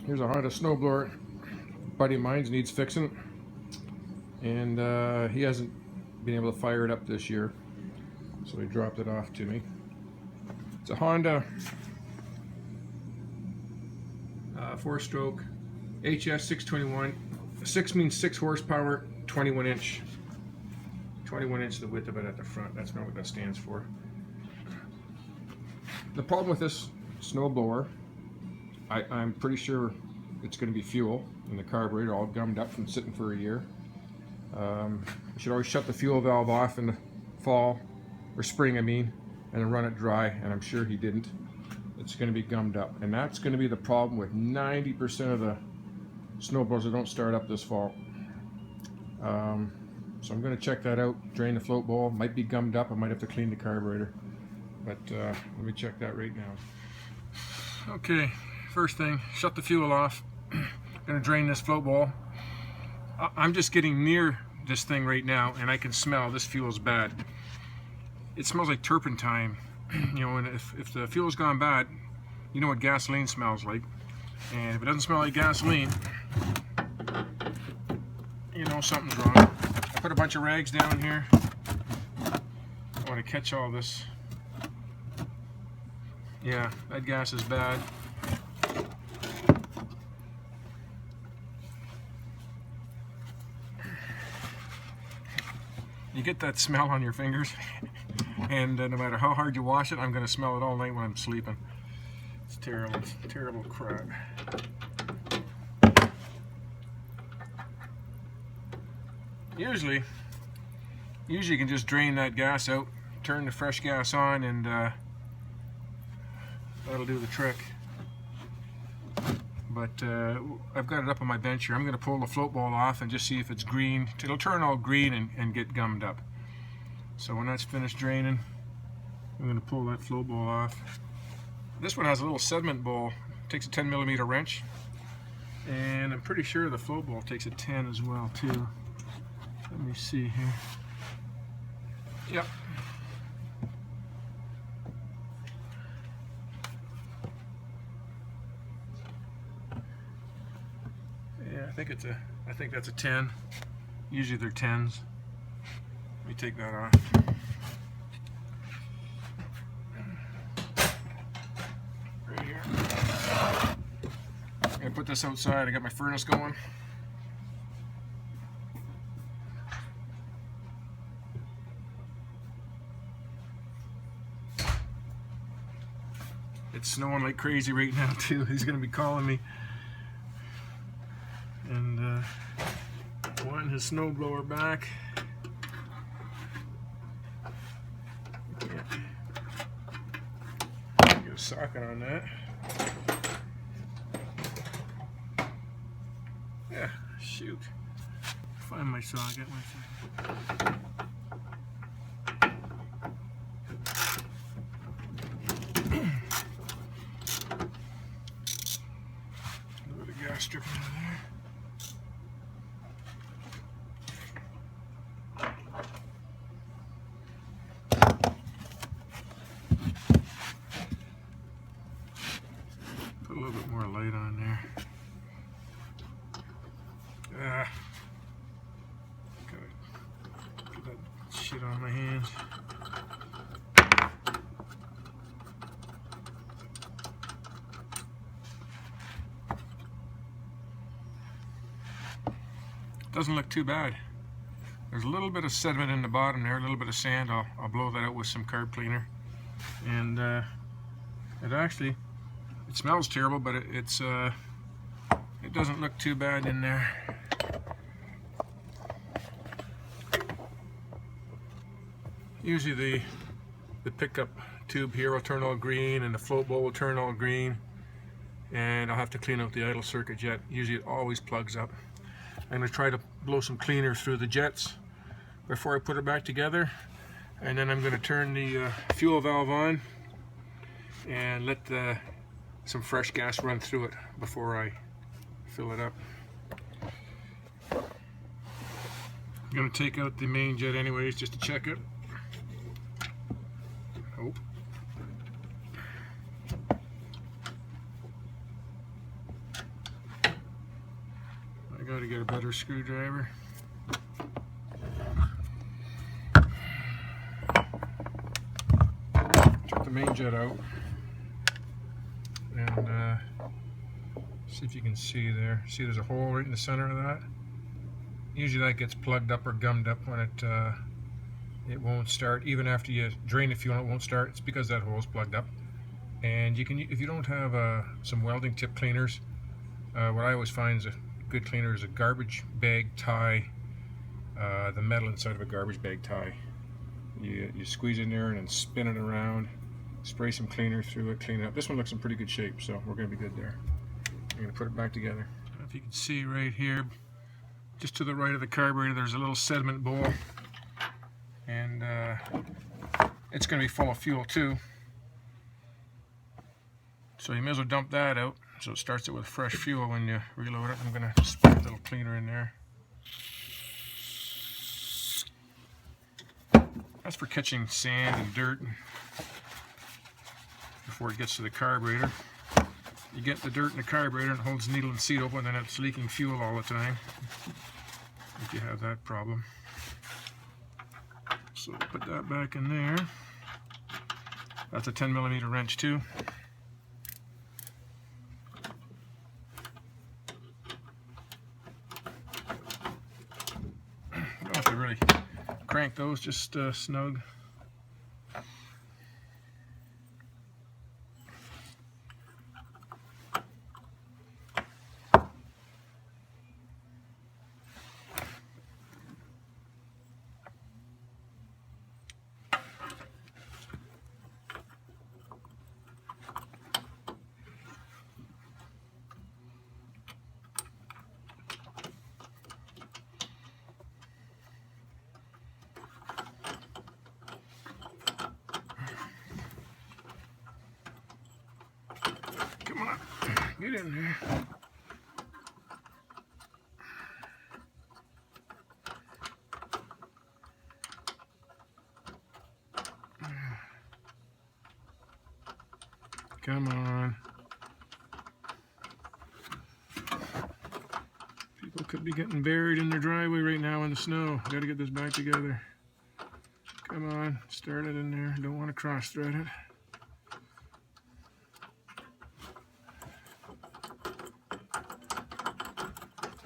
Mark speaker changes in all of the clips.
Speaker 1: Here's a Honda Snow Blower. Buddy of mine's needs fixing, and he hasn't been able to fire it up this year, so he dropped it off to me. It's a Honda 4-stroke HS621. 6 means 6 horsepower, 21 inch. 21 inch the width of it at the front. That's not what that stands for. The problem with this snow blower, I'm pretty sure it's going to be fuel in the carburetor, all gummed up from sitting for a year. You should always shut the fuel valve off in the fall, or spring I mean, and then run it dry, and I'm sure he didn't. It's going to be gummed up, and that's going to be the problem with 90% of the snow blowers that don't start up this fall. So I'm going to check that out, drain the float bowl. Might be gummed up, I might have to clean the carburetor, but let me check that right now. Okay, first thing, shut the fuel off. Going to drain this float bowl. I'm just getting near this thing right now, and I can smell this fuel's bad. It smells like turpentine. You know, and if the fuel's gone bad, you know what gasoline smells like. And if it doesn't smell like gasoline, you know something's wrong. I put a bunch of rags down here. I want to catch all this. Yeah, that gas is bad. You get that smell on your fingers, and no matter how hard you wash it, I'm going to smell it all night when I'm sleeping. It's terrible. It's terrible crap. Usually you can just drain that gas out, turn the fresh gas on, and that'll do the trick. But I've got it up on my bench here. I'm going to pull the float ball off and just see if it's green. It'll turn all green and get gummed up. So when that's finished draining, I'm going to pull that float ball off. This one has a little sediment bowl. It takes a 10mm wrench, and I'm pretty sure the float ball takes a 10 as well too. Let me see here. Yep. Yeah, I think that's a 10. Usually they're 10s. Let me take that off. Right here. I'm gonna put this outside. I got my furnace going. It's snowing like crazy right now too. He's gonna be calling me. And wanting his snow blower back. Yeah. Get a socket on that. Yeah, shoot. Find my socket. Look at the gas strip in there. Put a little bit more light on there. Gotta get that shit on my hands. Doesn't look too bad. There's a little bit of sediment in the bottom there, a little bit of sand. I'll blow that out with some carb cleaner. And it smells terrible, but it doesn't look too bad in there. Usually the pickup tube here will turn all green, and the float bowl will turn all green, and I'll have to clean out the idle circuit jet. Usually it always plugs up. I'm going to try to blow some cleaner through the jets before I put it back together, and then I'm going to turn the fuel valve on and let some fresh gas run through it before I fill it up. I'm going to take out the main jet anyways just to check it. Oh. to get a better screwdriver. Took the main jet out. And see if you can see there. See there's a hole right in the center of that? Usually that gets plugged up or gummed up when it won't start. Even after you drain the fuel, it won't start. It's because that hole is plugged up. And you can, if you don't have some welding tip cleaners, what I always find is a good cleaner is a garbage bag tie, the metal inside of a garbage bag tie. You squeeze in there and then spin it around, spray some cleaner through it, clean it up. This one looks in pretty good shape, so we're going to be good there. I'm going to put it back together. I don't know if you can see right here, just to the right of the carburetor, there's a little sediment bowl, and it's going to be full of fuel too. So you may as well dump that out, so it starts it with fresh fuel when you reload it. I'm going to spray a little cleaner in there. That's for catching sand and dirt before it gets to the carburetor. You get the dirt in the carburetor and it holds needle and seat open, and then it's leaking fuel all the time, if you have that problem. So put that back in there. That's a 10mm wrench too. You don't have to really crank those, just snug. Come on, get in there. Come on. People could be getting buried in their driveway right now in the snow. Gotta get this back together. Come on, start it in there. Don't want to cross thread it.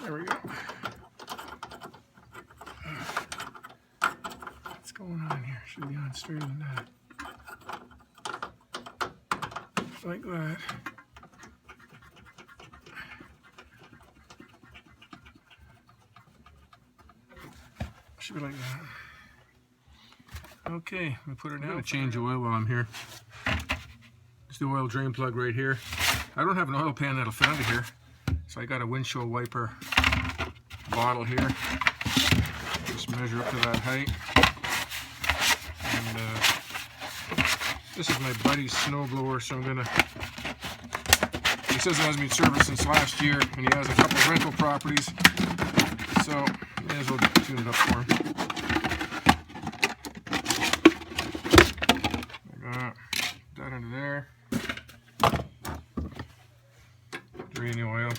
Speaker 1: There we go. What's going on here? Should be on straighter than that. Like that. Should be like that. Okay, we put it down. I'm going to change oil while I'm here. It's the oil drain plug right here. I don't have an oil pan that'll fit under here, so I got a windshield wiper bottle here. Just measure up to that height. And this is my buddy's snow blower, so I'm gonna. He says it hasn't been serviced since last year, and he has a couple of rental properties, so may as well tune it up for him. Like that under there. Drain the oil.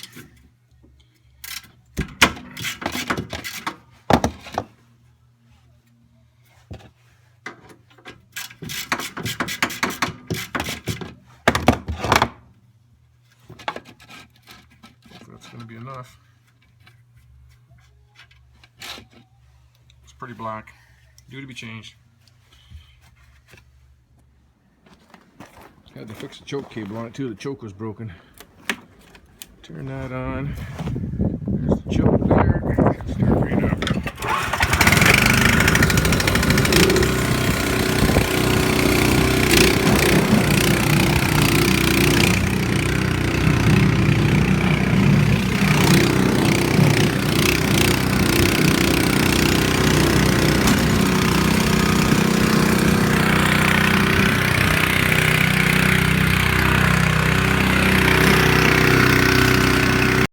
Speaker 1: That's going to be enough. It's pretty black. Due to be changed. Had to fix the choke cable on it too. The choke was broken. Turn that on.